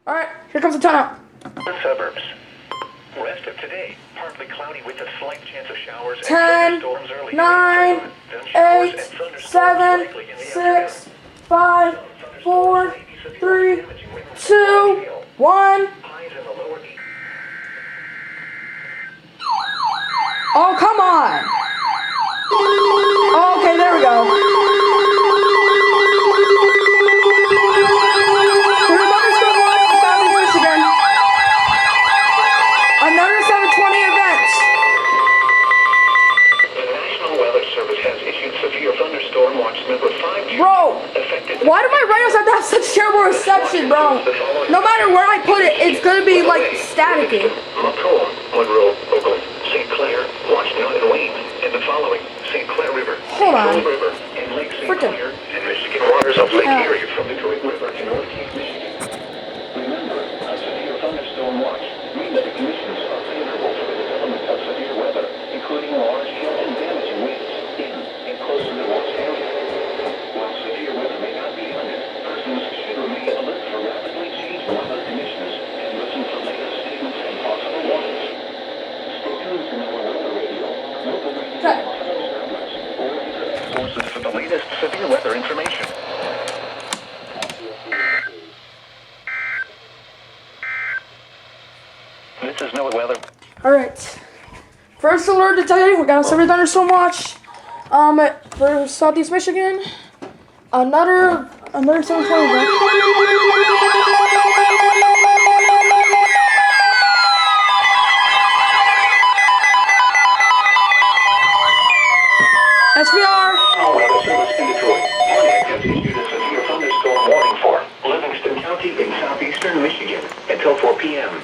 Alright, here comes the timeout. Suburbs. Rest of today, partly cloudy with a slight chance of showers 10, and thunderstorms early. 9, 8, 7, 6, 5, 4, 3, 2, 1. Oh, come on! Oh, okay, there we go. Here's a thunderstorm watch for Southeast Michigan. Another 720 event. The National Weather Service has issued severe thunderstorm watch number 5. Bro, why do my radios have to have such terrible reception, bro? No matter where I put it, it's gonna be like staticky. Macomb, Monroe, Oakland, St. Clair, Washington, and Wayne, and the following: St. Clair River, Hold on. Control River, and Lake St. Clair, and Michigan waters of Lake Erie from Detroit River to North Cape, Michigan. Remember, a severe thunderstorm watch means the conditions are favorable for the development of severe weather, including large hail and damaging winds in and close to the watch area. While severe weather may not be imminent, persons should remain alert for rapidly changing weather conditions and listen for latest statements and possible warnings. Stay tuned to our weather radio, local radio outlets, or internet sources for the latest severe weather information. This is NOAA weather. Alright. First alert today, we got a severe thunderstorm watch. For Southeast Michigan. Another 720 event. SVR. National Weather Service in Detroit. Pontiac has issued a severe thunderstorm warning for Livingston County in southeastern Michigan until 4 p.m.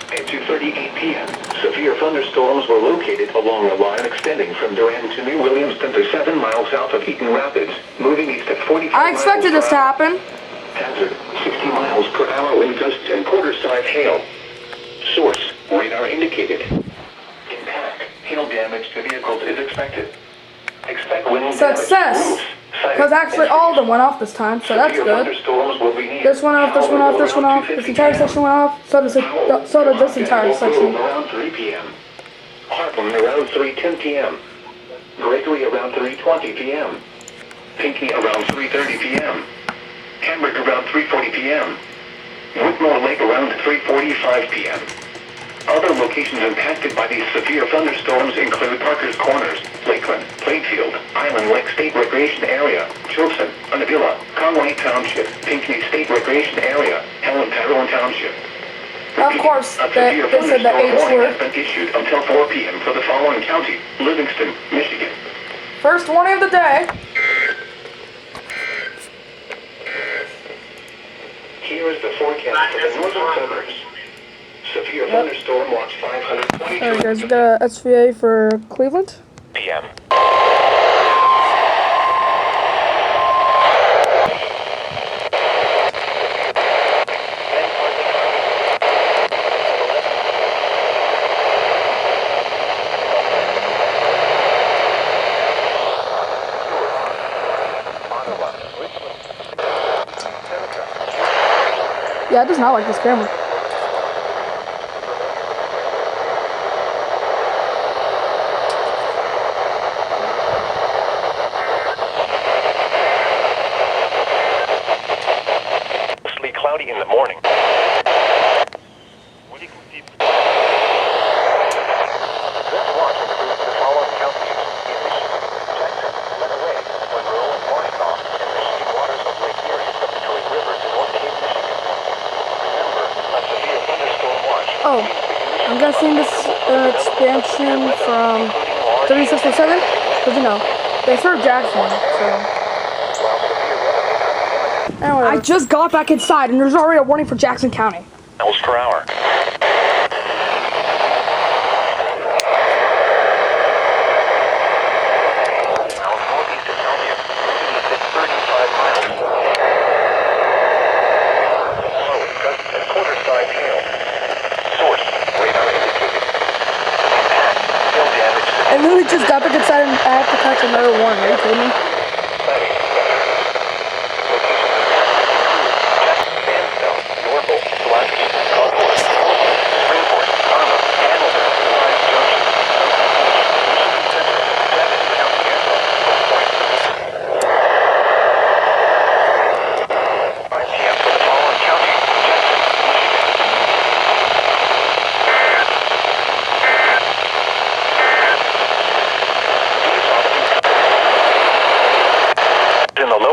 At 2:38 p.m., severe thunderstorms were located along a line extending from Durham to New Williamston to 7 miles south of Eaton Rapids, moving east at 45 I expected this to happen. Hazard, 60 miles per hour wind gusts and quarter-size hail. Source, radar indicated. Impact, hail damage to vehicles is expected. Expect wind Success! Because actually all of them went off this time, so that's good. This went off, this went off, this went off, this entire section went off, so did this entire section. Around 3 p.m. Hartland around 3:10 p.m. Gregory around 3:20 p.m. Pinckney around 3:30 p.m. Hamburg around 3:40 p.m. Whitmore Lake around 3:45 p.m. Other locations impacted by these severe thunderstorms include Parker's Corners, Lakeland, Plainfield, Island Lake State Recreation Area, Chilson, Unadilla, Conway Township, Pinckney State Recreation Area, Helen Tyrone Township. Of course, they said the H word. Has been issued until 4 p.m. for the following county: Livingston, Michigan. First warning of the day. Here is the forecast for the northern suburbs. Severe thunderstorm watch 522. Alright guys, we got a SVA for Cleveland. p.m. Yeah, it does not like this camera. Mostly cloudy in the morning. This watch includes the following counties: Jackson, Lenawee, Monroe, and Washington, and Michigan waters of Lake Erie from Detroit River to North Cape, Michigan. Remember, a severe thunderstorm watch. Oh, I'm guessing this expansion from 3607, because you know, they serve Jackson, so. Anyway, I just got back inside and there's already a warning for Jackson County. Miles per hour. I literally just got back inside and I have to catch another warning. Are you kidding me? Locations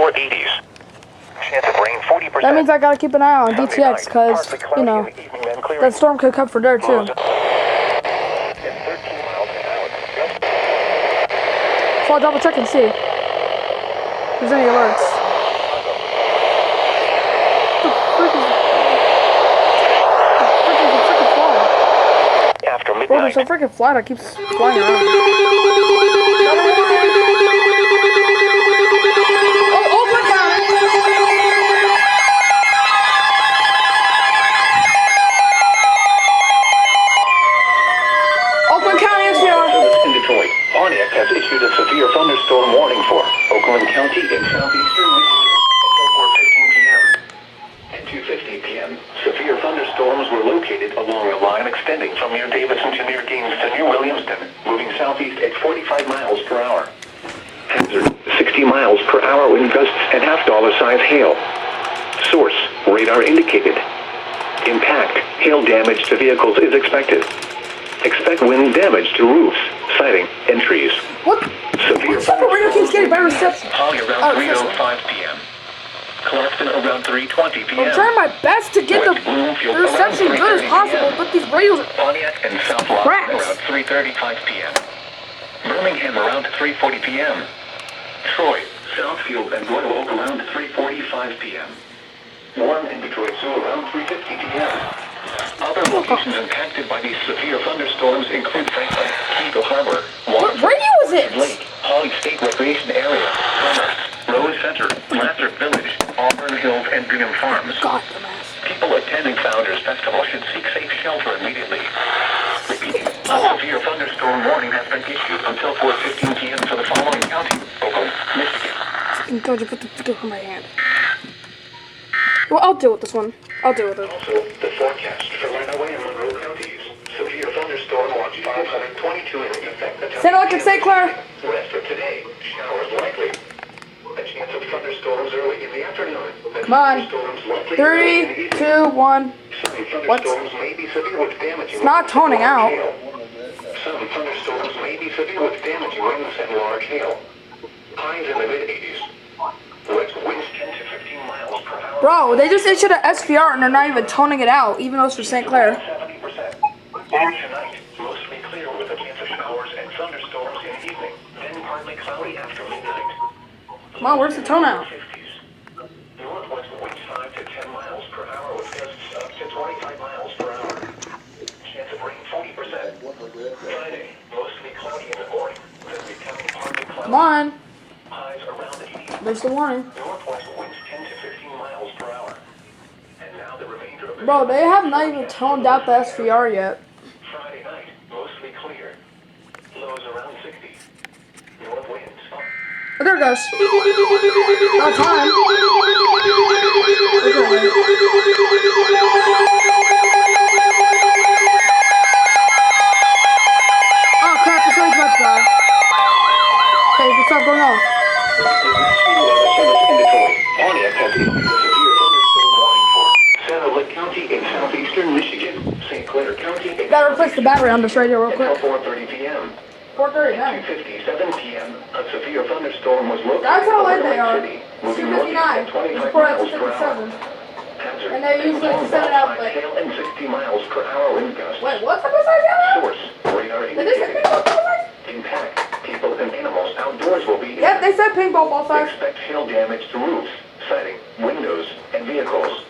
lower 80s. Chance of rain 40%. That means I gotta keep an eye on DTX, because, you know, that storm could come for there, too. So I'll double check and see if there's any alerts. Bro, there's a freaking fly that keeps flying around. Oh, Oakland County! Oakland County is here. In Detroit, Pontiac has issued a severe thunderstorm warning for Oakland County in southeastern Michigan until 4:15 p.m. At 2:50 p.m., severe thunderstorms were located along a line extending from near Davidson to near Gaines to New Williamston, moving southeast at 45 miles per hour. Hazard, 60 miles per hour wind gusts and half-dollar size hail. Source, radar indicated. Impact, hail damage to vehicles is expected. Expect wind damage to roofs, siding, and trees. What? Severe What radio keeps getting better reception? Holly around 3:05 p.m. Clarkston around 3:20 p.m. I'm trying my best to get the reception good as possible, but these radios are Pontiac and South Lock crap. around 3:35 p.m. Birmingham around 3:40 p.m. Troy, Southfield, and Royal Oak around 3:45 p.m. Warren and Detroit Zoo around 3:50 p.m. Other locations impacted by these severe thunderstorms include Franklin, Keegle Harbor, What radio is it? Lake, Holly State Recreation Area, Commerce, Rose Center, Lathrop Village, Auburn Hills, and Bingham Farms. God, dumbass. People attending Founders Festival should seek safe shelter immediately. Repeating, a severe thunderstorm warning has been issued until 4:15 p.m. for the following counties: Oakland, Michigan. I told you, put the finger on my hand. Well, I'll deal with this one. I'll deal with it. Also, the forecast for Lenawee and Monroe counties. Severe thunderstorm watch 522 in effect. St. Louis and St. Clair. Rest of today, showers likely. A chance of thunderstorms early in the afternoon. Come on. 3, 2, 1. What? It's not toning out. Some thunderstorms may be severe with damaging winds and large hail. Highs in the mid-80s. West winds 10 to 15 miles per hour. Bro, they just issued an SVR and they're not even toning it out, even though it's for St. Clair. 70%. Tonight, mostly clear with a chance of showers and thunderstorms in the evening. Then partly cloudy after midnight. Come on, where's the tone out? 50s. Northwest winds 5 to 10 miles per hour with gusts up to 25 miles per hour. Chance of rain 40%. Friday, mostly cloudy in the morning, then becoming partly cloudy. Come on. Highs around 80. There's the warning. Northwest winds 10 to 15 miles per hour. And now the remainder of the Bro, they have not even toned out the SVR yet. Friday night, mostly clear. Lows around 60. North winds. Oh, there it goes. About time. Oh crap, this rain's about to die. Okay, what's up going on? In Detroit, Pontiac has issued a severe thunderstorm warning for Santa Lake County in southeastern Michigan, St. Clair County. Gotta replace the battery on this radio real quick. Until 4:30 p.m. 4:30, At 2:57 p.m., a severe thunderstorm was located That's how late over they are. City, It's moving northeast at 2:59. 25 Before at miles per hour. 2:57. Hazard, And they usually storm set it watch out, by but- hail and 60 miles per hour wind gusts. Wait, what's up with that? Source, radar Did they say indicated. paintball ball size? Impact, people and animals outdoors will be Yep, they said paintball ball size. Expect hail damage to roofs, siding, windows, and vehicles.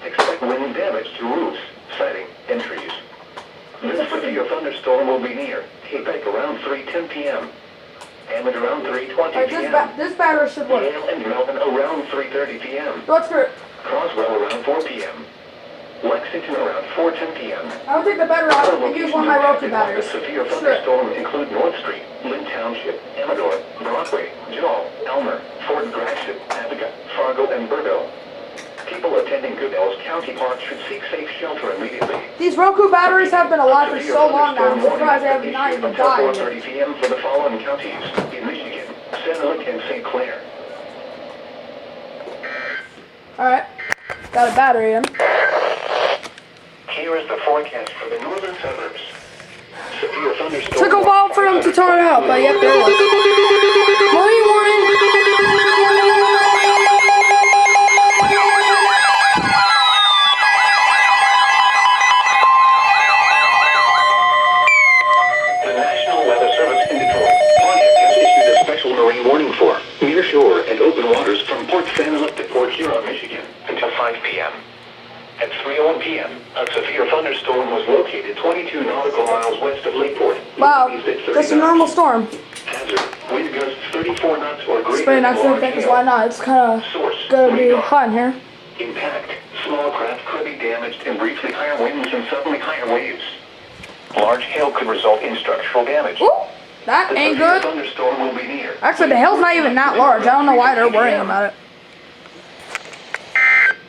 Expect wind damage to roofs, siding, and trees. This severe thunderstorm will be near Quebec around 3:10 p.m. Hammond around 3:20 Alright, p.m. this battery should work. Yale and Melvin around 3:30 p.m. Let's do it. Croswell around 4 p.m. Lexington around 4:10 p.m. I would take the battery out Other and use locations one of my Roku impacted by the batteries. severe Sure. thunderstorm include North Street, Lynn Township, Amador, Broadway, Joel, Elmer, Fort Gratiot, Abiga, Fargo, and Burgo. People attending Goodell's County Park should seek safe shelter immediately. These Roku batteries have been alive for so long now, I'm surprised they have not even Until died. 4:30 p.m. for the following counties in Michigan, St. Louis, and St. Clair. Alright, got a battery in. Here is the forecast for the northern suburbs. Severe thunderstorm. Took a while for them to turn it out, but yep, there it is. Marine warning! p.m., a severe thunderstorm was located 22 nautical miles west of Lakeport. Wow, just a normal storm. Hazard, wind gusts 34 knots or greater. It's pretty nice to think, because why not? It's kind of gonna be hot in here. Impact. Small craft could be damaged and briefly higher winds and suddenly higher waves. Large hail could result in structural damage. Ooh, that ain't good. Thunderstorm will be near. Actually, the hail's not even that large. I don't know why they're worrying about it.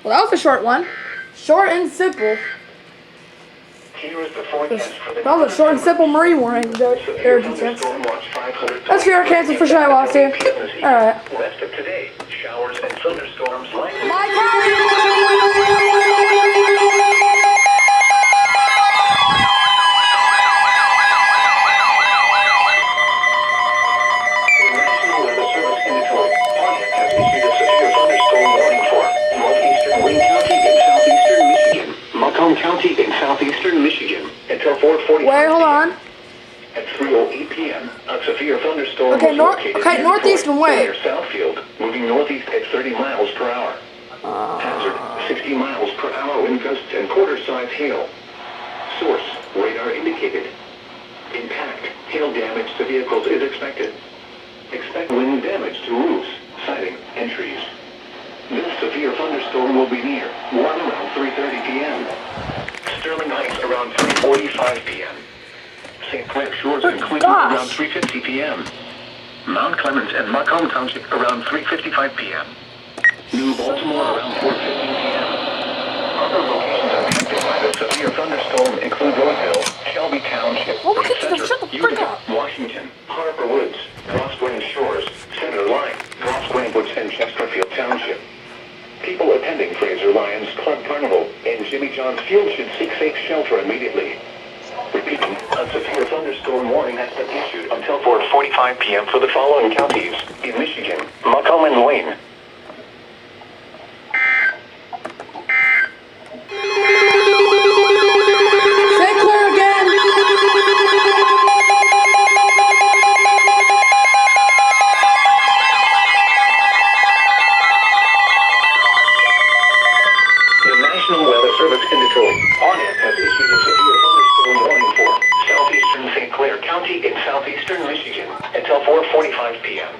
Well, that was a short one. Short and simple. Here is the forecast for the That was a short and simple marine warning. There, chance. Let's hear our cancel for shy while here. Alright. West of today, showers and thunderstorms likely. My county! County in southeastern Michigan until 4:40. Wait, hold on. At 3:08 p.m., a severe thunderstorm Okay, was located northeast and wait. near Southfield, moving northeast at 30 miles per hour. Hazard, 60 miles per hour wind gusts and quarter-size hail. Source, radar indicated. Impact, hail damage to vehicles is expected. Expect wind damage to roofs, siding, and trees. This severe thunderstorm will be near, warm around 3:30 p.m. Sterling Heights around 3:45 p.m. St. Clair Shores and Clinton around 3:50 p.m. Mount Clemens and Macomb Township around 3:55 p.m. New Baltimore around 4:15 p.m. Other locations affected by the severe thunderstorm include Roseville, Shelby Township, Utica, Washington, Harper Woods, Crossway Shores, Center Line, Crossway Woods, and Chesterfield Township. People attending Fraser Lyons Club Carnival and Jimmy John's Field should seek safe shelter immediately. Repeating, a severe thunderstorm warning has been issued until 4:45 p.m. for the following counties in Michigan: Macomb and Wayne. St. Clair again. The National Weather Service in Detroit, ONIT, has issued a severe thunderstorm warning for southeastern St. Clair County in southeastern Michigan until 4:45 p.m.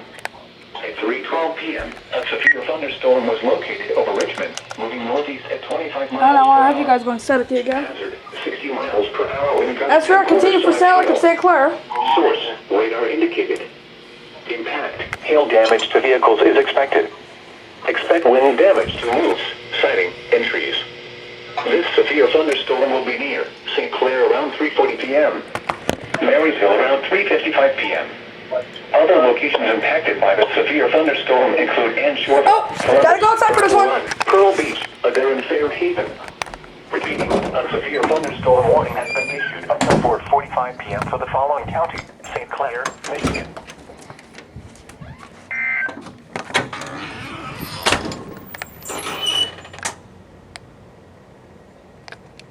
At 3:12 p.m., a severe thunderstorm was located over Richmond, moving northeast at 25 miles per hour. I don't know why I have you guys going to set it to again. Hazard, 60 miles per hour wind gusts. That's right, continue for St. Like St. Clair. Source, radar indicated. Impact, hail damage to vehicles is expected. Expect wind damage to roofs, siding, and trees. This severe thunderstorm will be near St. Clair around 3:40 p.m. Marysville around 3:55 p.m. Other locations impacted by the severe thunderstorm include Anshore. Oh, gotta go outside for this one. Pearl Beach, Adair, and Fairhaven. Repeating, a severe thunderstorm warning has been issued until 4:45 p.m. for the following county: St. Clair, Michigan.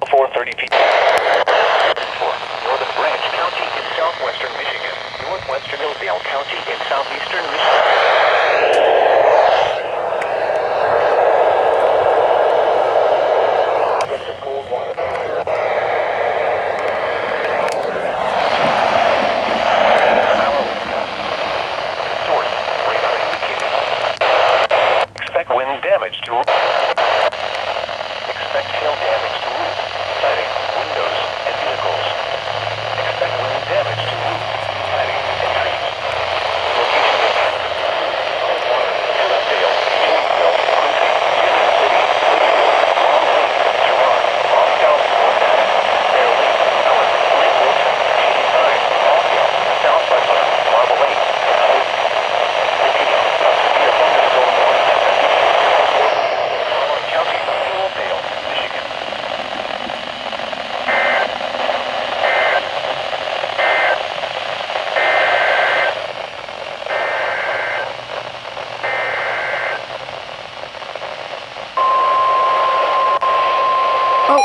4:30 p.m. For Northern Branch County in southwestern Michigan, northwestern Hillsdale County in southeastern Michigan. Source, radar indicated. Expect wind damage to Expect hail damage to roofs, siding, windows, and vehicles. Expect wind damage to roofs, siding, and trees. Location impacted. Saltwater, Hillsdale, Janesville, Quincy, Union City, Litchfield, Long Lake, Girard, Moscow, Montana, Bear Lake, Ellen, Lake Wilson, Shadyside, Moscow, South Butler, Marble Lake, and Houghton. Repeating, a severe thunderstorm warning has been issued. Following county, Hillsdale, Michigan. Oh.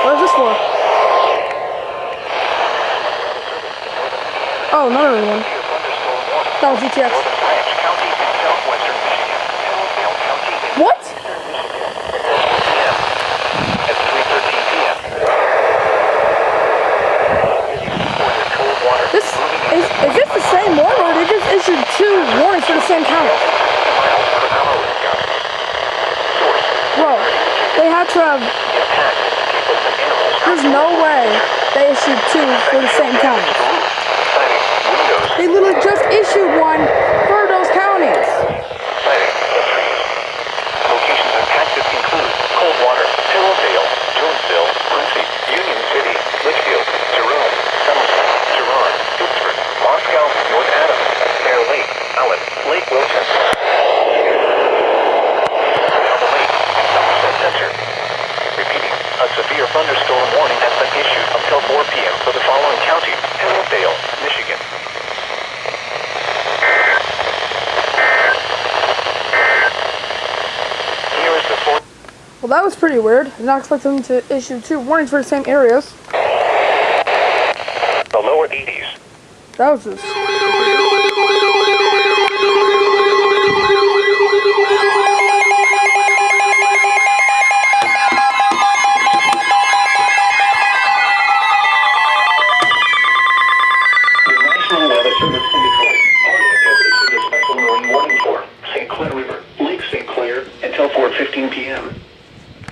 What is this for? Oh, another one. That was GTX. Northern Branch County in southwestern Michigan. Hillsdale County in What? same county. Miles per hour wind gusts. Source. Bro, they had to have. Impact. People and animals. There's no way they issued 2 for the same counties. Sighting. Windows. They literally just issued 1 for those counties. Sighting. Trees. Locations impacted include Coldwater, Hillsdale, Jonesville, Quincy, Union City, Litchfield, Jerome, Somerset, Tehran, Pittsburgh, Moscow, North Adams, Bear Lake, Allen, Lake Wilton, Alpha Lake, and Somerset Center. Repeating, a severe thunderstorm warning has been issued until 4 p.m. for the following counties: Hillsdale, Michigan. Here is the fourth. Well, that was pretty weird. I did not expect them to issue 2 warnings for the same areas. The lower 80s. That was just. The National Weather Service in Detroit has issued a special marine warning for St. Clair River, Lake St. Clair, until 4:15 p.m.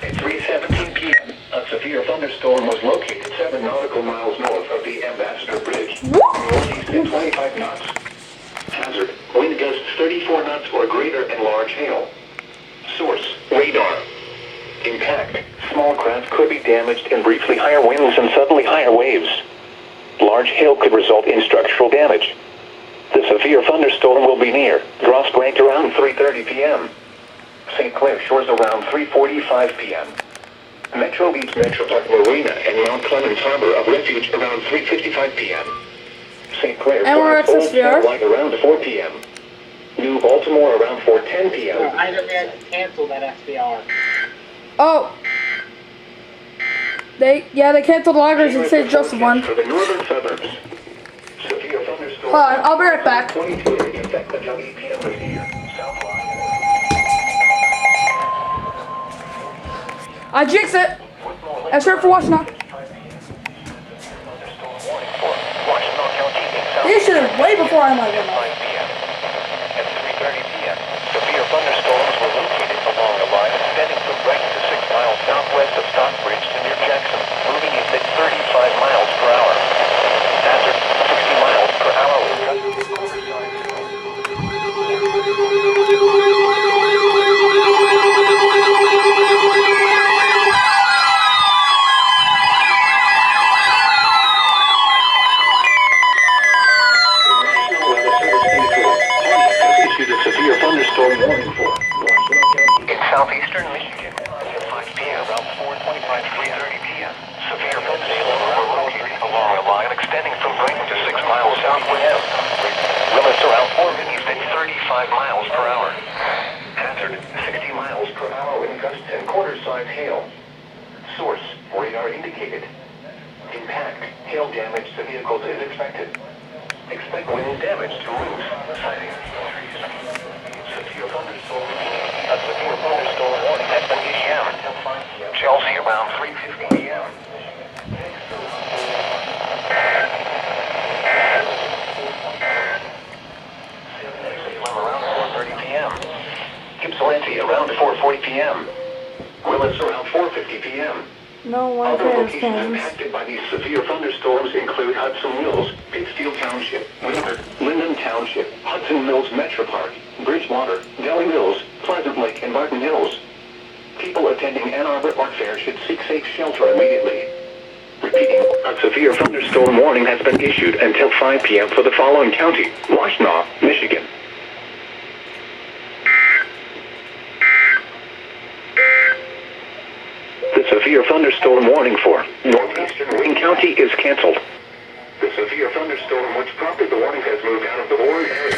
At 3:17 p.m., a severe thunderstorm was located 7 nautical miles north of the Ambassador Bridge, northeast at 25 knots. Hazard: wind gusts 34 knots or greater and large hail. Source: radar. Impact: small craft could be damaged in briefly higher winds and suddenly higher waves. Large hail could result in structural damage. The severe thunderstorm will be near Grosse Pointe around 3:30 p.m. St. Clair shores around 3:45 p.m. Metro Beach Metro Park Marina and Mount Clemens Harbor of Refuge around 3:55 p.m. St. Clair And we're at Old Sphere. Satellite around 4 p.m. New Baltimore around 4:10 p.m. I never had to cancel that SBR. Oh. They canceled loggers in St. Joseph one. For the northern suburbs. Severe thunderstorm. Hold on, I'll be right back. 22 to affect the WPM this year. South Line. I jinxed it. That's right for watching now. They issued it way before I might have. 5 p.m. At 3:30 p.m., severe thunderstorms were located along a line extending from Brighton to 6 miles southwest of Stockbridge to near Jackson, moving east at 35 miles per hour. Hazard: 60 miles per hour with gusts to oversized. In southeastern Michigan, at 5 p.m., around 4:25 to 3:30 p.m., severe thunderstorms were located along a line extending from Brighton to 6 miles southwest. Limits around 4 east at 35 miles per hour. Hazard: 60 miles per hour with gusts and quarter-size hail. Source: radar indicated. Impact: hail damage to vehicles is expected. Expect wind damage to roofs, siding, trees. Severe thunderstorm. A severe thunderstorm warning has been issued until 5 p.m. Chelsea around 3:50 p.m. Salem around 4:30 p.m. Ypsilanti around 4:40 p.m. Willis around 4:50 p.m. No one Other cares, locations Kansas. impacted by these severe thunderstorms include Hudson Mills, Pittsfield Township, Linden Township, Hudson Mills Metro Park, Bridgewater, Delhi Mills, Pleasant Lake, and Barton Hills. People attending Ann Arbor Art Fair should seek safe shelter immediately. Repeating, a severe thunderstorm warning has been issued until 5 p.m. for the following county: Washtenaw, Michigan. The severe thunderstorm warning for northeastern Wayne County is canceled. The severe thunderstorm which prompted the warning has moved out of the warned area.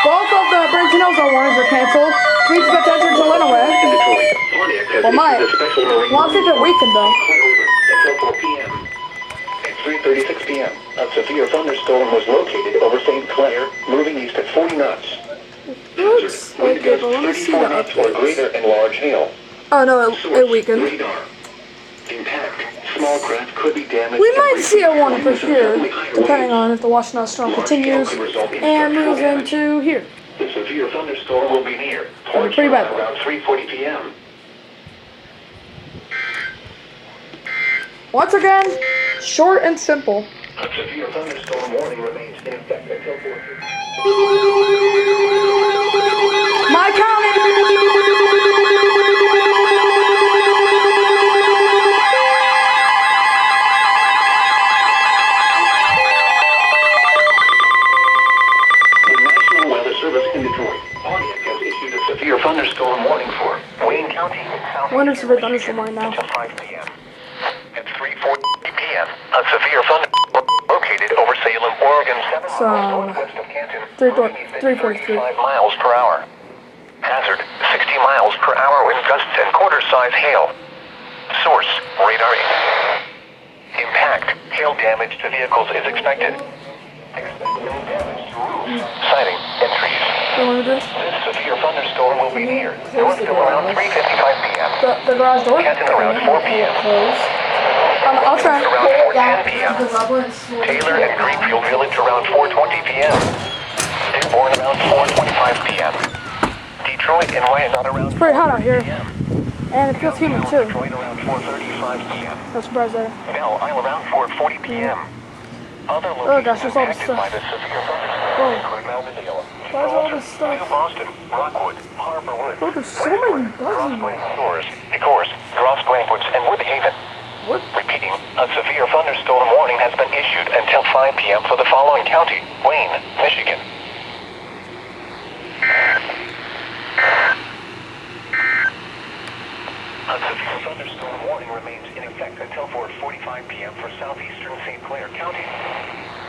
Both of the Brenton Ozone warnings are canceled. Please pay attention to Illinois. In Detroit, Pontiac has Well, issued a special marine Well, I think they're weakened though. until 4 p.m. At 3:36 p.m., a severe thunderstorm was located over St. Clair, moving east at 40 knots. Oops. Wind Okay, but let me see the 34 knots or updates. greater in large hail. Oh no, it Source, weakened. radar. Impact. Small craft could be damaged. We might see a one for Winds of here, suddenly higher depending waves. on if the Washington storm continues and moves into here. The severe thunderstorm will be near. That'd be pretty bad. Around 3:40 p.m. Once again, short and simple. A severe thunderstorm warning remains in effect until 4. My county! The National Weather Service in Detroit, Pontiac has issued a severe thunderstorm warning for Wayne County in South. Wonder if it's thunderstorm right now. Until 5 p.m. At 3:40 p.m., a severe thunderstorm located over Salem, Oregon, 7 So, miles northwest of Canton, 343. 35 miles per hour. Hazard, 60 miles per hour wind gusts and quarter-size hail. Source, radar. Impact, hail damage to vehicles is expected. Sighting and trees. You want to do this? This severe thunderstorm will be near. Northville around 3:55 p.m. The garage door? Canton around 4 p.m. Closed. I'll try. Around 4:10 p.m. Taylor and Greenfield Village around 4:20 p.m. Dearborn around 4:25 p.m. Detroit and Wyandotte around It's pretty hot out here. And it feels humid too. Detroit around 4:35 p.m. No surprise there. Belle Isle around 4:40 p.m. Other Oh gosh, there's all this impacted by stuff. the severe thunderstorm Whoa. include Melville, Why is all this New stuff? Boston, Rockwood, Harborwood, Oh, there's so many buzzing. Grosse Stores, Ecorse, Grosse Glenwoods, and Woodhaven. What? Repeating, a severe thunderstorm warning has been issued until 5 p.m. for the following county: Wayne, Michigan. A severe thunderstorm warning remains in effect until 4:45 p.m. for southeastern St. Clair County.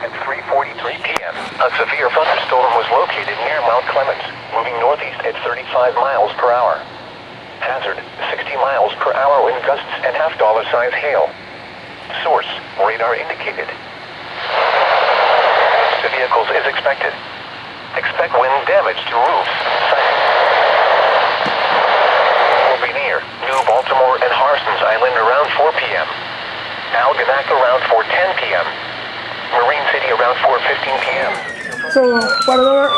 At 3:43 p.m., a severe thunderstorm was located near Mount Clemens, moving northeast at 35 miles per hour. Hazard, 60 miles per hour wind gusts and half-dollar size hail. Source, radar indicated. To vehicles is expected. Expect wind damage to roofs. Will be near New Baltimore and Harson's Island around 4 p.m. Algonac around 4:10 p.m. Marine City around 4:15 p.m. So, what alert?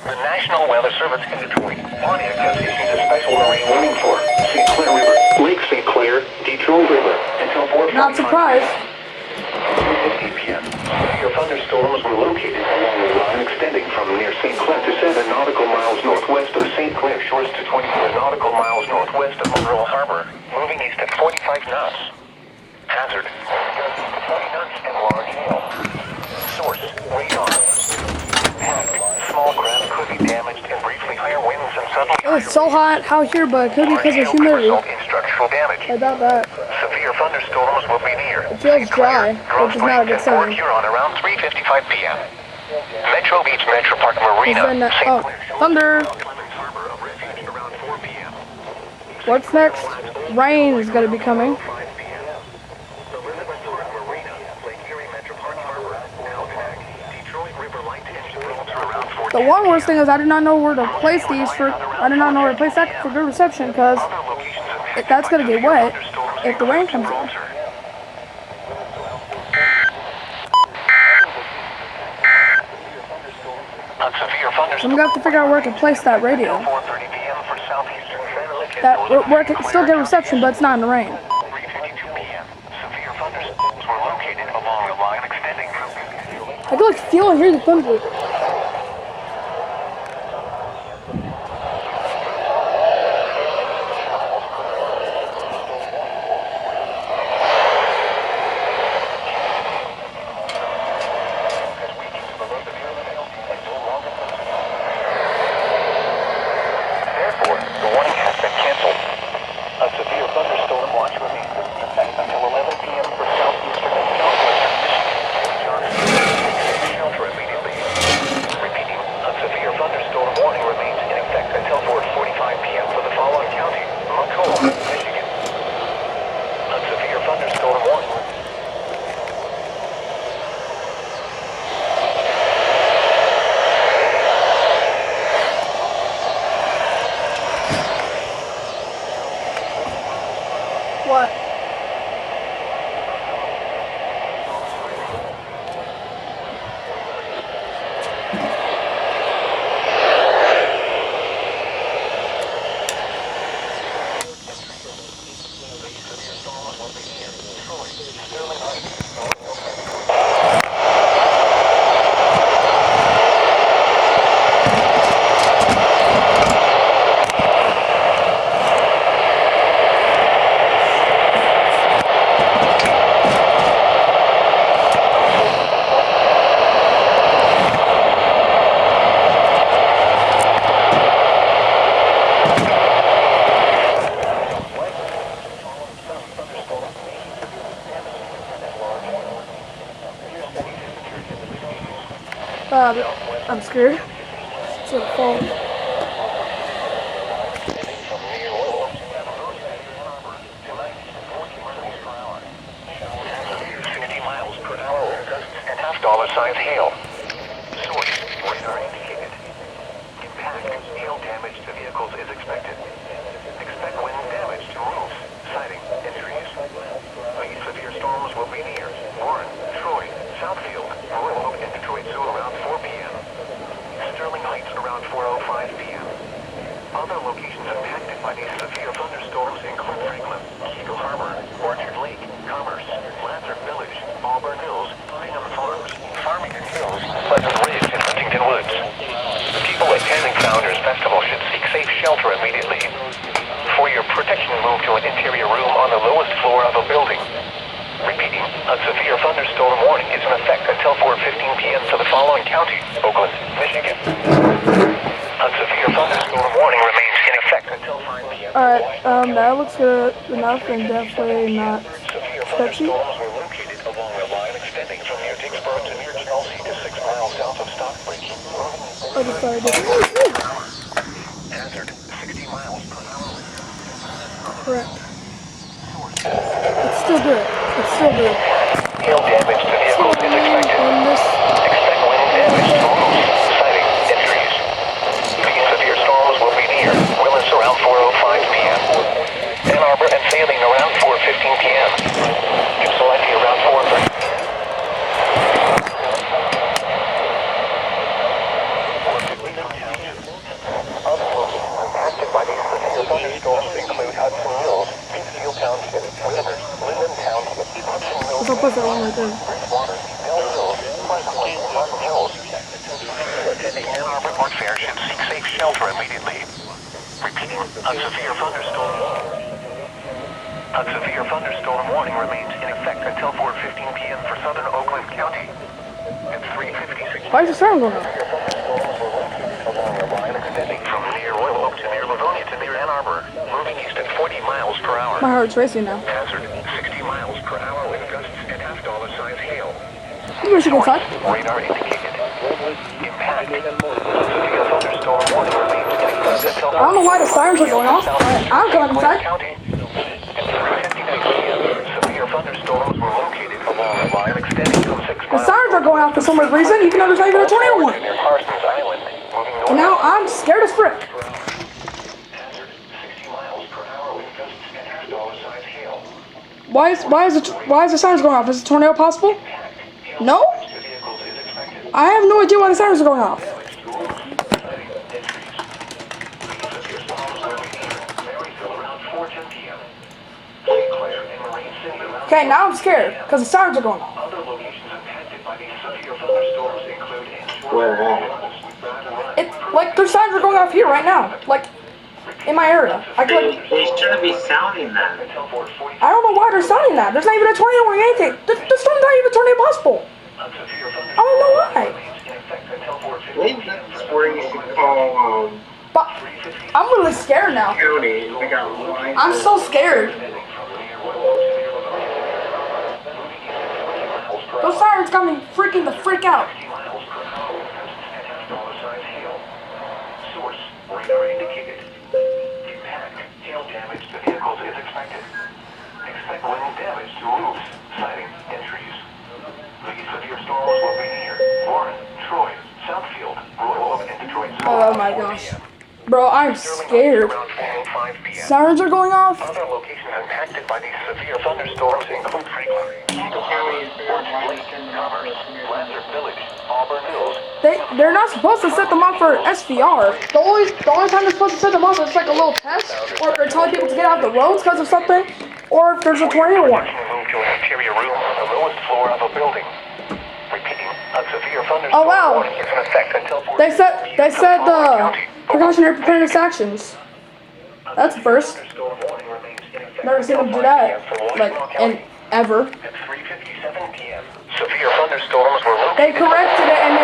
The National Weather Service in Detroit, Pontiac has issued a special marine warning for St. Clair River, Lake St. Clair, Detroit River, until 4:45 Not surprised. 2:50 p.m. Severe thunderstorms were located along the line extending from near St. Clair to 7 nautical miles northwest of St. Clair shores to 24 nautical miles northwest of Monroe Harbor, moving east at 45 knots. Hazard, 20 knots and large hail. Source, radar. Impact, small craft could be damaged and briefly higher winds and suddenly Oh, it's so hot out here, but it could be because of humidity. result in structural damage. I doubt that. Severe thunderstorms will be near. It feels dry, Grosse which is not a good Pointe, and Port sign. Huron around 3:55 p.m. Metro Beach Metro Park Marina, Then, St. oh, Clair Shores, thunder. Clemens Harbor of Refuge around 4 p.m. What's next? Rain is going to be coming. 5 p.m. The Elizabeth Park Marina, Lake Erie Metro Park Harbor, Algonac, Detroit River Light and Gibraltar around 4. The one worst thing is I did not know where to place these for. I did not know where to place that for good reception because Other locations impacted that's by going to get severe wet thunderstorms if the rain comes in. Gibraltar. A severe I'm thunderstorm. going to have to figure out where to place that radio. 4:30 p.m. for southeastern Santa Lucia. Where it can still get reception, but it's not in the rain. 3:52 p.m. I can like feel and hear the thunder. Therefore, the warning has been canceled. A severe thunderstorm watch remains in effect until 11 p.m. for southeastern and southwestern Michigan. Shelter immediately. Repeating, a severe thunderstorm warning remains in effect until 4:45 p.m. for the following county: Macomb, Michigan. A severe thunderstorm warning. What? I'm scared. It's gonna fall. $5 hail. Source, radar indicated. Impact, hail damage to vehicles is expected. Expect wind damage to roofs, siding, and trees. These severe storms will be near Warren, Troy, Southfield, Roanoke, and Detroit Zoo around 4 p.m. Sterling Heights around 4:05 p.m. Other locations impacted by these severe thunderstorms include Franklin, Eagle Harbor, Orchard Lake, Commerce, Lazard Village, Auburn Hills, Hingham Farms, Farmington Hills, Pleasant Ridge, and Huntington Woods. People attending Founders Festival should seek safe shelter immediately. For your protection, move to an interior room on the lowest floor of a building. Repeating, a severe thunderstorm warning is in effect until 4:15 p.m. for the following counties: Oakland, Michigan. A severe thunderstorm warning remains in effect until 5 p.m. Alright, that looks good enough and definitely not Severe sketchy. thunderstorms were located along a line extending from near Dicksboro to near Chelsea to 6 miles south of Stockbridge. I decided to. Hazard, 60 miles per hour. Correct. It's still good. It's still good. Hail damage to vehicles is expected. On this. Expect wind damage to roofs, siding, and trees. These severe storms will be near Willis around 4:05 p.m. Ann Arbor and Saline around 4:15 p.m. Ypsilanti around 4:30. Other locations impacted by these severe thunderstorms include Hudson Hills, Petersfield Township, Winters, Linden Township, Hudson Hills, I'll put that one right there. Bridgewater, Bell Hills, Pleasant Pleasant Hills. Attending Ann Arbor Art Fair should seek safe shelter immediately. Repeating, a severe thunderstorm warning remains in effect until 4:15 p.m. for southern Oakland County. At 3:56. Why is the siren going off? Along a line extending from near Royal Oak to near Livonia to near Ann Arbor, moving east at 40 miles per hour. My heart's racing now. Hazard, 60 miles per hour with gusts and $half size hail. You wish you could talk. Radar indicated. Impact. Severe thunderstorm warning remains in effect until I don't know why the sirens are going off. I'm coming inside. County. At 3:56 p.m., severe thunderstorms were located along a line extending from 6 The miles. sirens are going off for some weird reason. You can understand even a tornado warning. Near Parsons Island, moving north. And now I'm scared as frick. Hazard, 60 miles per hour with gusts and $half size hail. Why is the sirens going off? Is a tornado possible? No? To vehicles is expected. I have no idea why the sirens are going off. Marine City around Okay, now I'm scared because the sirens are going off. other locations impacted by these severe thunderstorms Where at? It like their signs are going off here right now, like in my area. I could, like, They shouldn't be sounding that. I don't know why they're sounding that. There's not even a tornado or anything. The storm's not even tornado possible. I don't know why. Maybe that's where you should call But I'm really scared now. county. They got lines. I'm so scared. Those sirens got me freaking the freak out. Source, radar indicated. Impact, hail damage to vehicles is expected. Expect wind damage to roofs, siding, and trees. These severe storms will be near Warren, Troy, Southfield, Royal Oak, and Detroit. Oh my gosh. Bro, I'm scared. Around 4:05 p.m. Sirens are going off. Other locations impacted by these severe thunderstorms include Franklin, Eagle Harbor, Orchard Lake, Commerce, Lazar Village, Auburn Hills. They're not supposed to set them up for SVR. The only time they're supposed to set them up is like a little test, or they're telling people to get off the roads because of something, or if there's a tornado warning. Move to an interior room on the lowest floor of a building. Repeating, a severe thunderstorm Oh, wow. warning is in effect until 4 They said the precautionary preparedness actions. That's the first. Never seen them do that, like, in ever. At 3:57 p.m. Severe thunderstorms were located. They corrected it, and for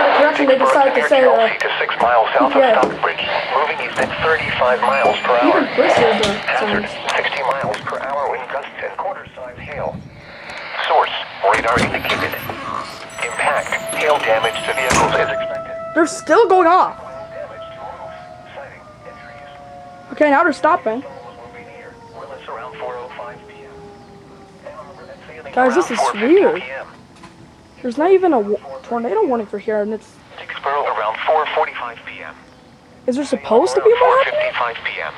the correction, they decided to say, to 6 miles south of yeah. Stockbridge, moving east at 35 miles per hour. even Bristol's Hazard, are 60 miles per hour wind gusts and quarter-size hail. Source, radar indicated. Impact, hail damage to vehicles is expected. They're still going off. Wind damage to roofs, siding, and trees. Okay, now they're stopping. Will be near Willis around 4:05 p.m. Guys, this is weird. There's not even a tornado warning for here, and it's. Dicksboro around 4:45 p.m. Is there supposed to be one happening? 4:55 p.m.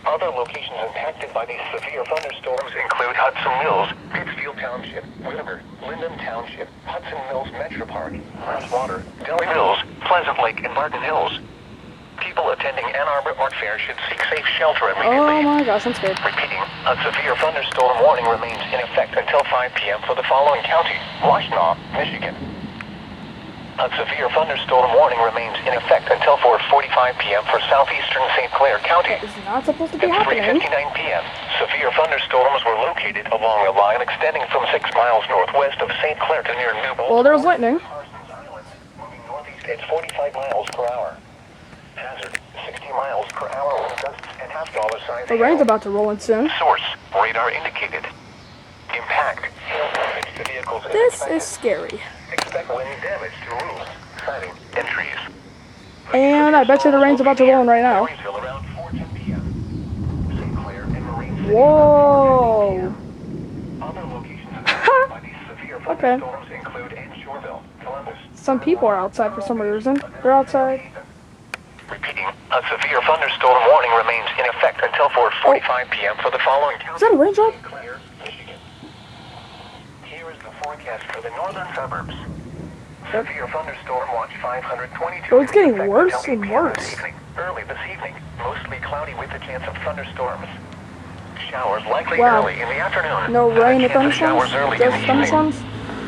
Other locations impacted by these severe thunderstorms include Hudson Mills, Pittsfield Township, Whittier, Lyndon Township, Hudson Mills Metro Park, Crestwater, Delray Mills, Pleasant Lake, and Martin Hills. People attending Ann Arbor Art Fair should seek safe shelter immediately. Oh my gosh, I'm scared. Repeating, a severe thunderstorm warning remains in effect until 5 p.m. for the following counties: Washtenaw, Michigan. A severe thunderstorm warning remains in effect until 4:45 p.m. for southeastern St. Clair County. It's not supposed to be At happening. 3:59 p.m., severe thunderstorms were located along a line extending from 6 miles northwest of St. Clair to near Newbold. Well, there was lightning. Parsons Island, moving northeast at 45 miles per hour. Hazard, 60 miles per hour wind gusts and half-dollar-sized The rain's about to roll in soon. Source, radar indicated. Impact, hail damage to vehicles This expected. is scary. Expect wind damage to roofs, siding, and trees. And I bet you the rain's about to roll in right now. Marysville around 4:10 p.m. St. Clair and Marine City. Whoa. Other locations affected by these severe Okay. thunderstorms include Shoreville, Columbus. Some people are outside for some reason. They're outside. Repeating, a severe thunderstorm warning remains in effect until 4:45 p.m. for the following Is counties. that a raindrop? St. Clair, Michigan. Here is the forecast for the northern suburbs. Severe thunderstorm watch 522. Oh, it's getting in effect worse until 8 and p.m. worse. this evening. Early this evening, mostly cloudy with a chance of thunderstorms. Showers likely Wow. early in the afternoon. No rain and Chance of thunderstorms? showers early in Just the evening. thunderstorms?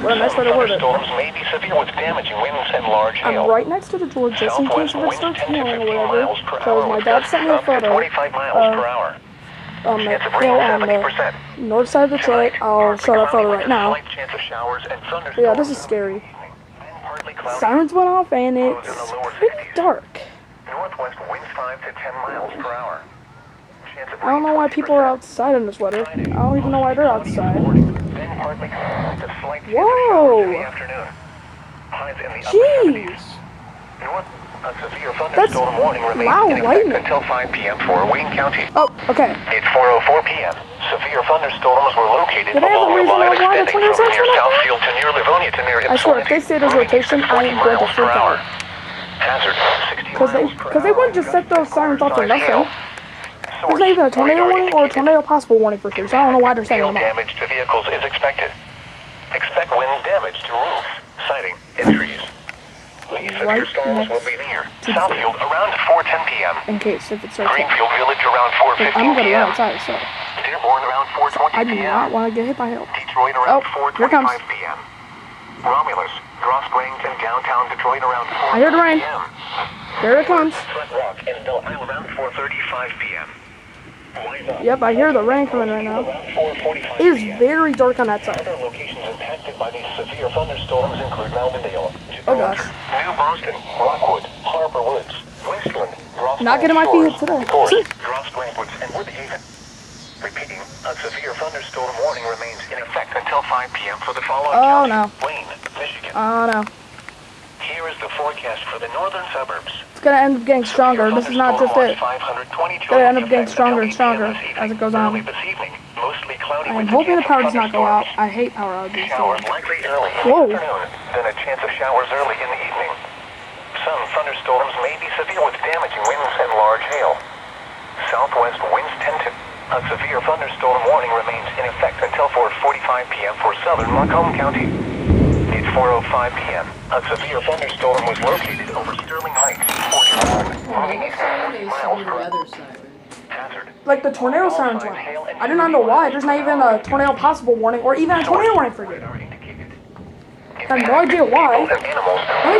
What a nice way to word it. Thunderstorms may be severe with damaging winds and large hail. I'm right next to the door just in case Southwest if it winds starts 10 to hailing 15 or whatever. miles per Because hour my with dad gusts sent me a up to photo 25 miles per hour. on the Chance of hill rain on the 70%. north side of Detroit. I'll show that photo right now. Slight chance of showers and thunderstorms. But yeah, this is scary. Partly cloudy. Sirens went off and it's pretty dark. Northwest winds 5 to 10 miles per hour. Chance of I don't know why people are outside in this weather. I don't even know why they're outside. Then partly cloudy with a slight chance of Whoa. showers in the afternoon. Highs in the upper 70s. Jeez. North, a severe thunderstorm warning remains loud in effect lightning. until 5 p.m. for Wayne County. Oh, okay. At 4:04 p.m., severe thunderstorms were located Did I have a along a reason line why the extending tornadoes from are near so loud? Southfield to near Livonia to near I swear, if they say there's moving rotation, east at I am 40 going to miles per freak hour. out. Hazard, 60 Because they miles per hour. wouldn't just set those sirens off for Size hail. nothing. There's not even a tornado warning or a tornado possible warning for here, so I don't know why they're Hail setting them up. damage to vehicles is expected. Expect wind damage to roofs, siding, and trees. These severe Right storms will next be near to the- Southfield around 4:10 p.m. In case if it starts hitting. Greenfield Village around I'm 4:15 gonna run p.m. outside, so Dearborn around 4:20 I do p.m. not want to get hit by hail. Detroit Oh, around here it comes. 4:25 p.m. Romulus, Grosse Grange and downtown Detroit around 4 I hear the rain. p.m. There it comes. Front Walk in Belle Isle around 4:35 p.m. Yep, I hear the rain coming right now. Around 4:45 It is p.m. very dark on that side. Other locations impacted by these severe thunderstorms include Melvindale, Oh gosh. New Boston, Rockwood, Harbor Woods, Westland, Grosse Not getting my Grange feet today. Shores, Grosse Grange Woods, and Woodhaven. Repeating, a severe thunderstorm warning remains in effect until 5 p.m. for the following Oh, counties. no. Wayne, Michigan. Oh no. Here is the forecast for the northern suburbs. It's gonna end up getting stronger. This is not just it. It's gonna end up getting stronger and stronger as it goes on. I'm hoping the power does not go out. I hate power outages. Showers likely early in Whoa. the afternoon, then a chance of showers early in the evening. Some thunderstorms may be severe with damaging winds and large hail. Southwest winds tend to. A severe thunderstorm warning remains in effect until 4:45 p.m. for southern Macomb County. It's 4:05 p.m. A severe thunderstorm was located over Sterling Heights, 41, moving east at 40 miles per hour. Hazard. Like the tornado sirens went. I do not know why. There's not even a tornado possible warning or even a tornado warning for you. I have no idea why. Let me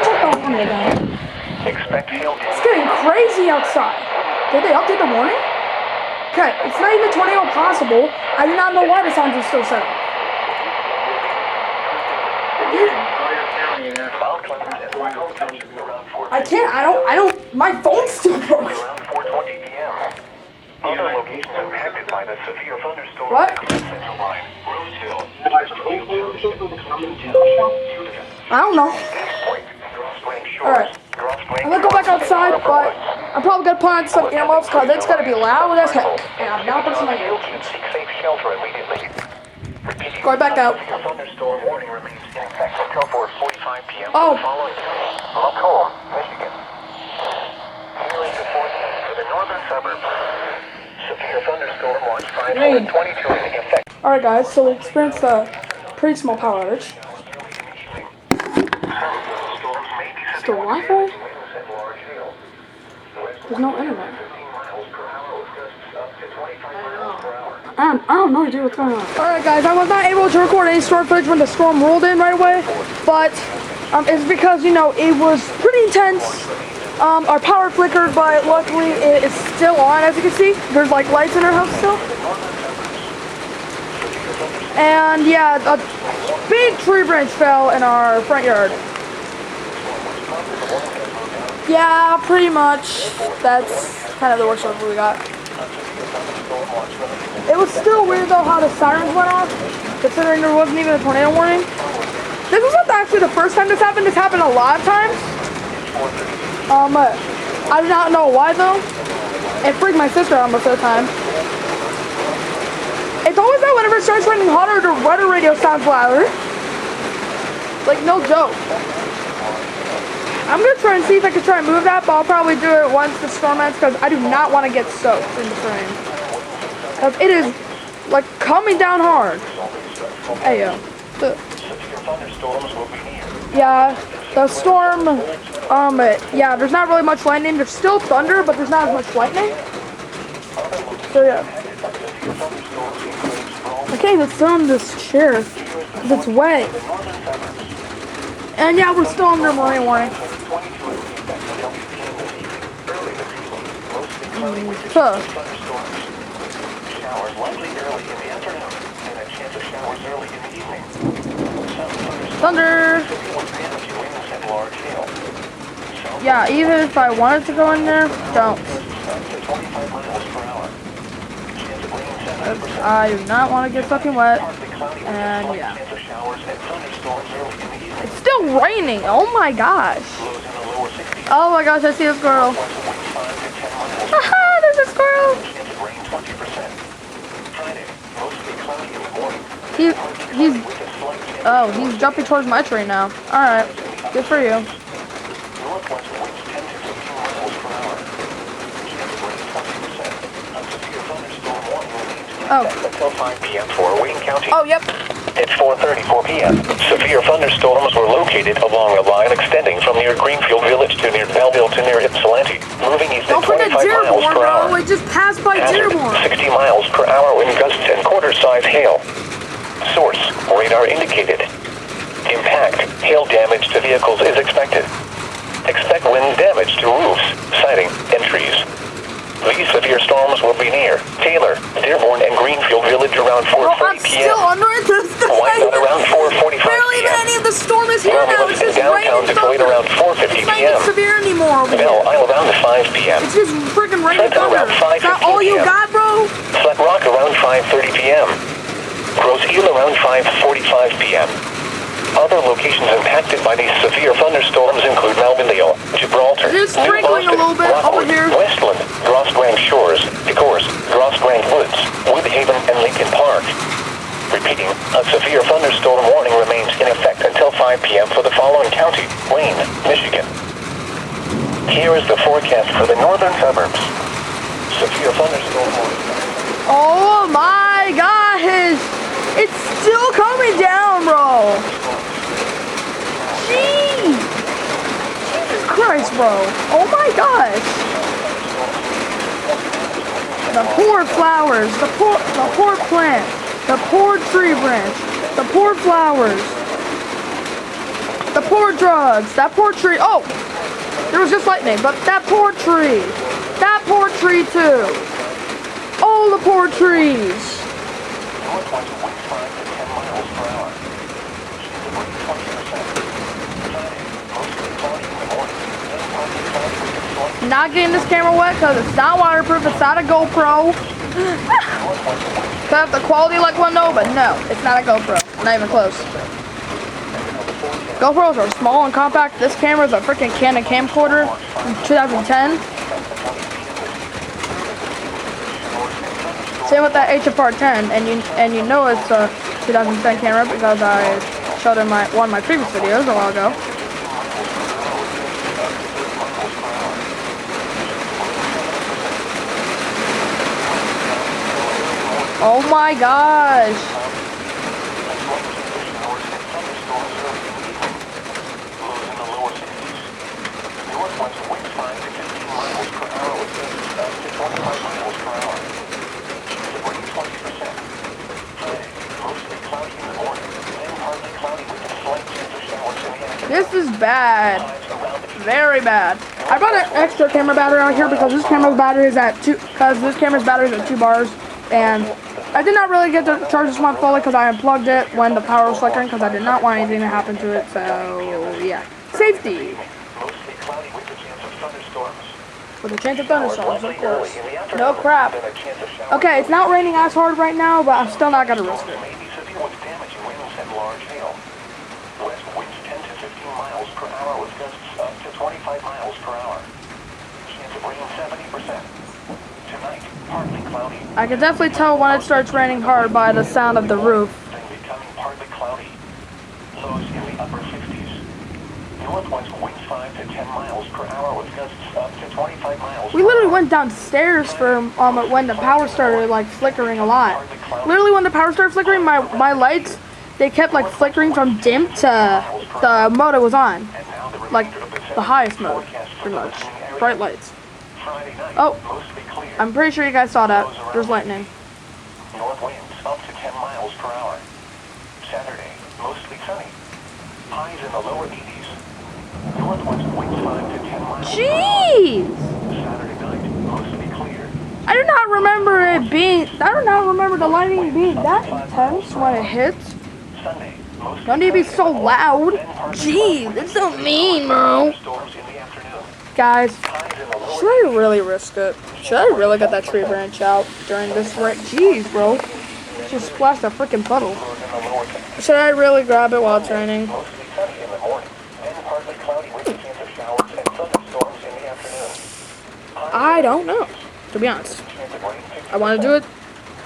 check the warning again. Expect hail. It's getting crazy outside. Did they update the warning? Okay, it's not even tornado possible. I do not know why the signs are still set up. I can't, I don't, my phone's still broke. Around 4:20 p.m. Other locations impacted by the severe thunderstorm. What? Central Line, Roseville, I don't know. Point, Grosse Grange Shores, Alright. Grosse Grange I'm gonna go back Shores, outside, Harbor but Woods. I'm probably gonna put on some earmuffs because it's gonna be loud as heck. And I'm not putting my ears. Seek safe shelter immediately. Repeating, Going back out. a thunderstorm warning remains in effect until 4:45 p.m. Oh. Following Macomb, Michigan. Here is the forecast for the northern suburbs. Severe thunderstorm watch 522 in effect. Alright guys, so we experienced a pretty small power outage. Still Wi-Fi? There's no internet. I don't know idea what's going on. Alright guys, I was not able to record any storm footage when the storm rolled in right away, but it's because, you know, it was pretty intense. Our power flickered, but luckily it is still on, as you can see. There's like lights in our house still. And yeah, a big tree branch fell in our front yard. Yeah, pretty much. That's kind of the worst one we got. It was still weird though how the sirens went off, considering there wasn't even a tornado warning. This was not actually the first time this happened. This happened a lot of times. I do not know why though. It freaked my sister out most of the time. It's always that whenever it starts raining hotter, the weather radio sounds louder. Like no joke. I'm gonna try and see if I can try and move that, but I'll probably do it once the storm ends because I do not want to get soaked in this rain. Because it is like coming down hard. Hey yo. Yeah, the storm, yeah, there's not really much lightning. There's still thunder, but there's not as much lightning. So yeah. I can't even sit on this chair because it's wet. And yeah, we're still under marine warning. Huh. Thunder! Yeah, even if I wanted to go in there, don't. I do not want to get fucking wet. And yeah. It's still raining. Oh my gosh. Oh my gosh, I see a squirrel. Haha, there's a squirrel. He's jumping towards my tree now. Alright, good for you. Oh. Until 5 p.m. for Wayne County. Oh, yep. It's 4:34 p.m. Severe thunderstorms were located along a line extending from near Greenfield Village to near Belleville to near Ypsilanti, moving east at 25 miles per hour. Bro. It just passed by Dearborn. 60 miles per hour wind gusts and quarter-size hail. Source, radar indicated. Impact, hail damage to vehicles is expected. Expect wind damage to roofs, siding, and trees. These severe storms will be near Taylor, Dearborn, and Greenfield Village around 4:30 I'm still p.m. under it. Whiteout around 4:45 Barely even p.m. any of the storm is here now. It's Romulus just in raining downtown Detroit thunder. around 4:50 It's not p.m. even severe anymore over Bell here. Isle around 5 p.m. It's just freaking raining Trenton thunder. around Is that 5:15 all you p.m. got, bro? Flat Rock around 5:30 p.m. Grosse Ile around 5:45 p.m. Other locations impacted by these severe thunderstorms include Malvindale, Gibraltar, It is New sprinkling a Boston, little bit over Rockwood, here. Westland, Grosse Grand Shores, Ecorse, Grosse Grand Woods, Woodhaven, and Lincoln Park. Repeating, a severe thunderstorm warning remains in effect until 5 p.m. for the following county: Wayne, Michigan. Here is the forecast for the northern suburbs. Severe thunderstorm warning. Oh my gosh! It's still coming down, bro. Jeez! Jesus Christ, bro. Oh my gosh. The poor flowers, the poor plant, the poor tree branch, the poor flowers, the poor drugs, that poor tree. Oh! There was just lightning, but that poor tree. That poor tree too. All the poor trees. Northwest winds 5 to 10 miles per hour. Wind 20%. Friday, mostly cloudy in the morning. Then partly cloudy with a slight. Not getting this camera wet because it's not waterproof. It's not a GoPro. Could have the quality like one though, but no, it's not a GoPro. Not even close. GoPros are small and compact. This camera is a freaking Canon camcorder from 2010. Same with that HFR 10, and you know it's a 2010 camera because I showed in one of my previous videos a while ago. Oh my gosh! This is bad. Very bad. I bought an extra camera battery out here because this camera's battery is at 2 bars, and I did not really get to charge this one fully because I unplugged it when the power was flickering because I did not want anything to happen to it. So yeah, safety. With a chance of thunderstorms, of course. No crap. Okay, it's not raining as hard right now, but I'm still not gonna risk it. I can definitely tell when it starts raining hard by the sound of the roof. Becoming partly cloudy. Lows in the upper 50s. Northwest winds 5 to 10 miles per hour with gusts up to 25 miles. We literally went downstairs for when the power started like flickering a lot. Literally when the power started flickering, my lights, they kept like flickering from dim to the mode it was on. Like the highest mode, pretty much. Bright lights. Oh, I'm pretty sure you guys saw that. There's lightning. North winds up to 10 miles per hour. Saturday, mostly sunny. Highs in the lower 80s. Northwest winds 5 to 10 miles Jeez! Saturday night, mostly clear. I do not remember the lightning being that intense when it hits. Sunday, mostly Don't need to be so loud. Jeez, it's so mean, bro. storms in the afternoon. Guys, Highs in the lower should I really risk it? Should I really get that tree branch out during this rain? Jeez, bro. Just splashed a freaking puddle. in the lower 10s. Should I really grab it while it's raining? Mostly sunny in the morning. Then partly cloudy with a chance of showers and thunderstorms in the afternoon. I don't know, to be honest. Chance of rain 50% I want to do it,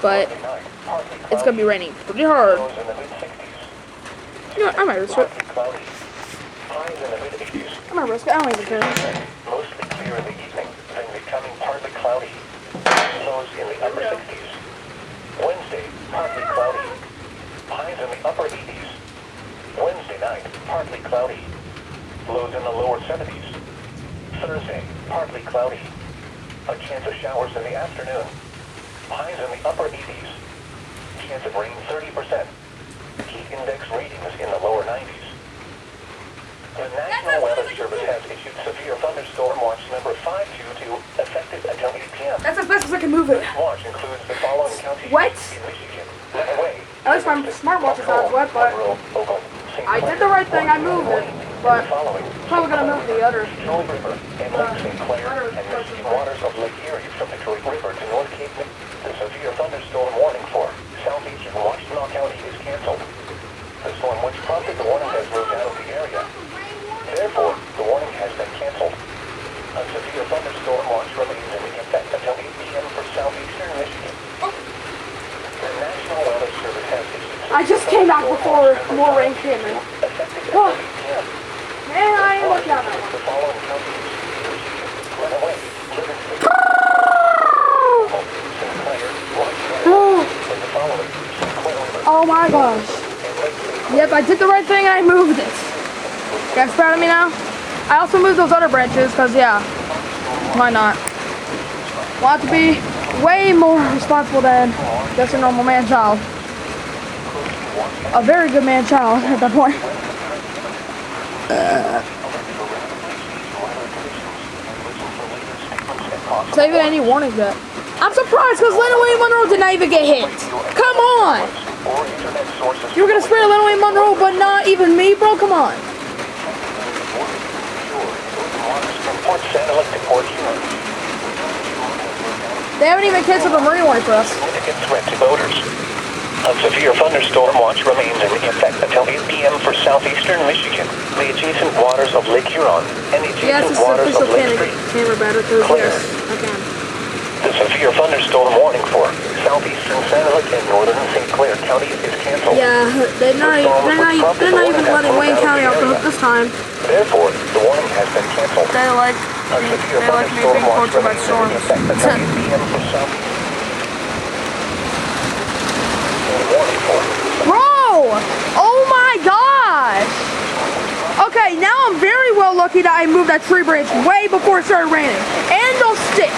but night. Partly it's going to be raining pretty hard. lows in the mid-60s. You know what, I might risk it. Partly cloudy. Highs in the mid-80s. I might risk it. I don't even care. Mostly clear in the evening, then becoming partly cloudy. Lows in the upper 60s. Wednesday, partly cloudy. Highs in the upper 80s. Wednesday night, partly cloudy. Lows in the lower 70s. Thursday, partly cloudy. A chance of showers in the afternoon. Highs in the upper 80s. Chance of rain 30%. Heat index ratings in the lower 90s. wet. At least my smartwatch is not as wet, but I did the right thing. I moved it, but probably gonna move the other. Waters of Lake Erie from Detroit River to North Cape. The severe thunderstorm warning for southeastern Washtenaw County is canceled. The storm which prompted the warning has moved out of the area. Therefore, the warning has been canceled. A severe thunderstorm watch remains in effect until 8 p.m. for southeastern Michigan. The National Weather Service has issued I just came back before more rain came in. effective Oh, at 8 p.m. man, I ain't looking at that. The following counties: Lenawee, Livingston, Sinclair, Rochester, and the following: Sinclair River, Oh my gosh. and Lake St. Yep, I did the right thing and I moved it. You guys proud of me now? I also moved those other branches because, yeah, why not? Want to be way more responsible than just a normal man-child. A very good man-child at that point. So even any warnings yet? I'm surprised because Lenawee and Monroe did not even get hit. Come on! or internet sources. You were gonna spray Lenawee and Monroe, but not even me, bro? Come on. Port Santa Lucia to Port Huron. They haven't even canceled the marine warning for us. Significant threat to boaters. A severe thunderstorm watch remains in effect until 8 p.m. for southeastern Michigan, the adjacent waters of Lake Huron, and the Yes, adjacent it's waters of official Lake Street. camera battery because Clear. yes, I can. The severe thunderstorm warning for southeastern Santa Lucia and northern St. Clair County is canceled. Yeah, they're not even letting Wayne County off the hook this time. Therefore, the warning has been canceled. They like A severe me thunderstorm being watch tortured by remains in storms. effect until 8 p.m. for southeast. Warning for Bro! Oh my gosh! Okay, now I'm very well lucky that I moved that tree branch way before it started raining. And those sticks.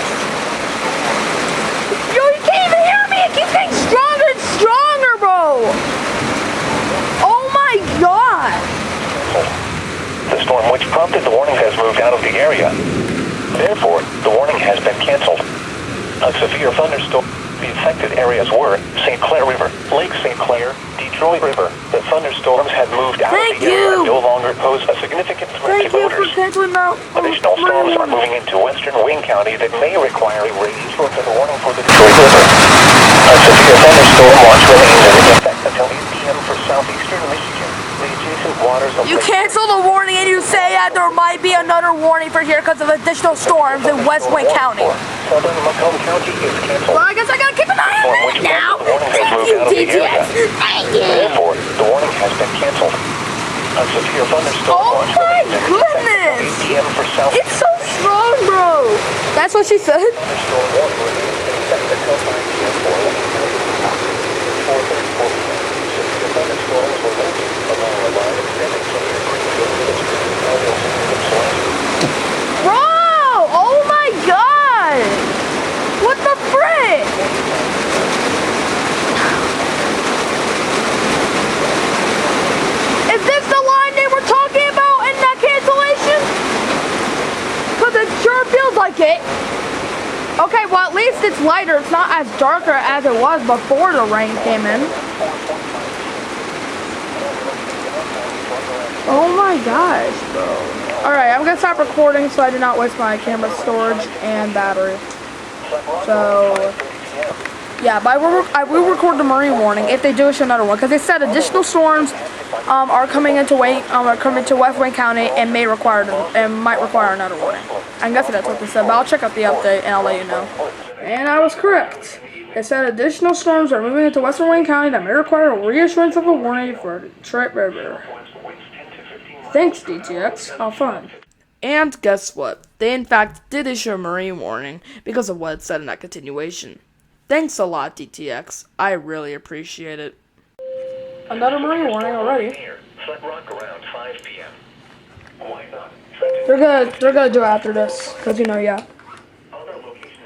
Yo, you can't even hear me! It keeps getting stronger and stronger, bro! Oh my god! the storm which prompted the warning has moved out of the area. Therefore, the warning has been canceled. A severe thunderstorm. The affected areas were St. Clair River, Lake St. Clair, Detroit River. The thunderstorms had moved out Thank of the area and you. no longer pose a significant threat Thank to you for boaters. canceling out. Additional storms are moving into western Wayne County that may require a range short of the warning for the Detroit River. A severe thunderstorm watch remains in effect until 8 p.m. for southeastern Michigan. The adjacent waters of You Lake cancel the warning and you say that there might be another warning for here because of additional storms in West Wayne County. Southern Macomb County is canceled. Well, I guess I gotta keep an eye on it now. Thank you, DTS. Thank you. Therefore, the warning has been canceled. A severe thunderstorm Oh watch my remains in effect until goodness. 8 p.m. for south. It's so strong, bro. That's what she said. Thunderstorm warning remains in effect until 5 p.m. for Wayne County. 4:34 p.m. Severe thunderstorms were noted along a line extending from the Greenfield village to the Elmville Peninsula. Bro, oh my god. What the frick? Is this the line they were talking about in that cancellation? Because it sure feels like it. Okay, well at least it's lighter. It's not as darker as it was before the rain came in. Oh my gosh, bro. Alright, I'm gonna stop recording so I do not waste my camera storage and battery. So, yeah, but I will record the marine warning if they do issue another one, because they said additional storms are coming into West Wayne County and might require another warning. I'm guessing that's what they said, but I'll check out the update and I'll let you know. And I was correct. It said additional storms are moving into Western Wayne County that may require a reassurance of a warning for Detroit River. Thanks, DTX. How fun. And guess what? They in fact did issue a marine warning because of what it said in that continuation. Thanks a lot, DTX. I really appreciate it. Another marine warning already. Flat Rock around 5 p.m. Why not? They're gonna do it after this, cause yeah.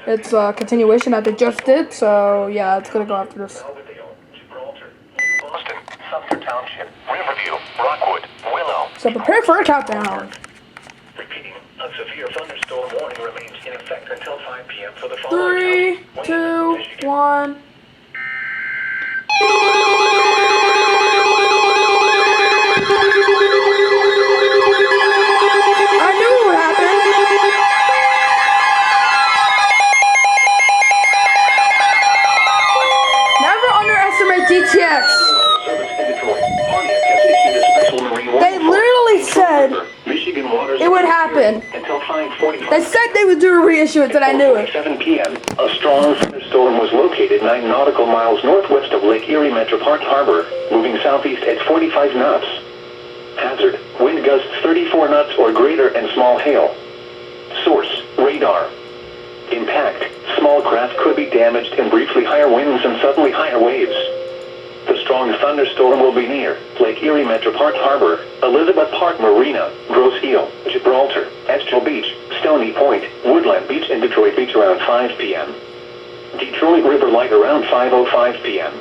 It's a continuation that they just did, so yeah, it's gonna go after this. Boston, Sumter Township, Riverview, Rockwood, Willow. So prepare for a countdown. Repeating, a severe thunderstorm warning remains in effect until 5 p.m. for the following 3, 2, 1, GTX. Service in Detroit. Pontiac has issued a special marine warning They literally said Michigan waters it would happen. until 5:45. They said they would do a reissuance, and I knew it. 7 p.m. A strong thunderstorm was located 9 nautical miles northwest of Lake Erie Metro Park Harbor, moving southeast at 45 knots. Hazard: wind gusts 34 knots or greater and small hail. Source: radar. Impact: small craft could be damaged and briefly higher winds and suddenly higher waves. The strong thunderstorm will be near Lake Erie Metro Park Harbor, Elizabeth Park Marina, Grosse Ile, Gibraltar, Estrel Beach, Stony Point, Woodland Beach, and Detroit Beach around 5 p.m. Detroit River Light around 5:05 p.m.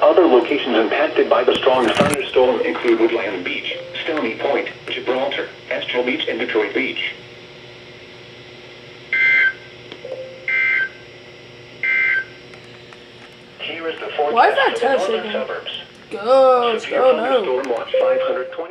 Other locations impacted by the strong thunderstorm include Woodland Beach, Stony Point, Gibraltar, Estrel Beach, and Detroit Beach. Here is the forecast Why is that for the test northern shaking? suburbs. Go, Severe no. thunderstorm watch 520.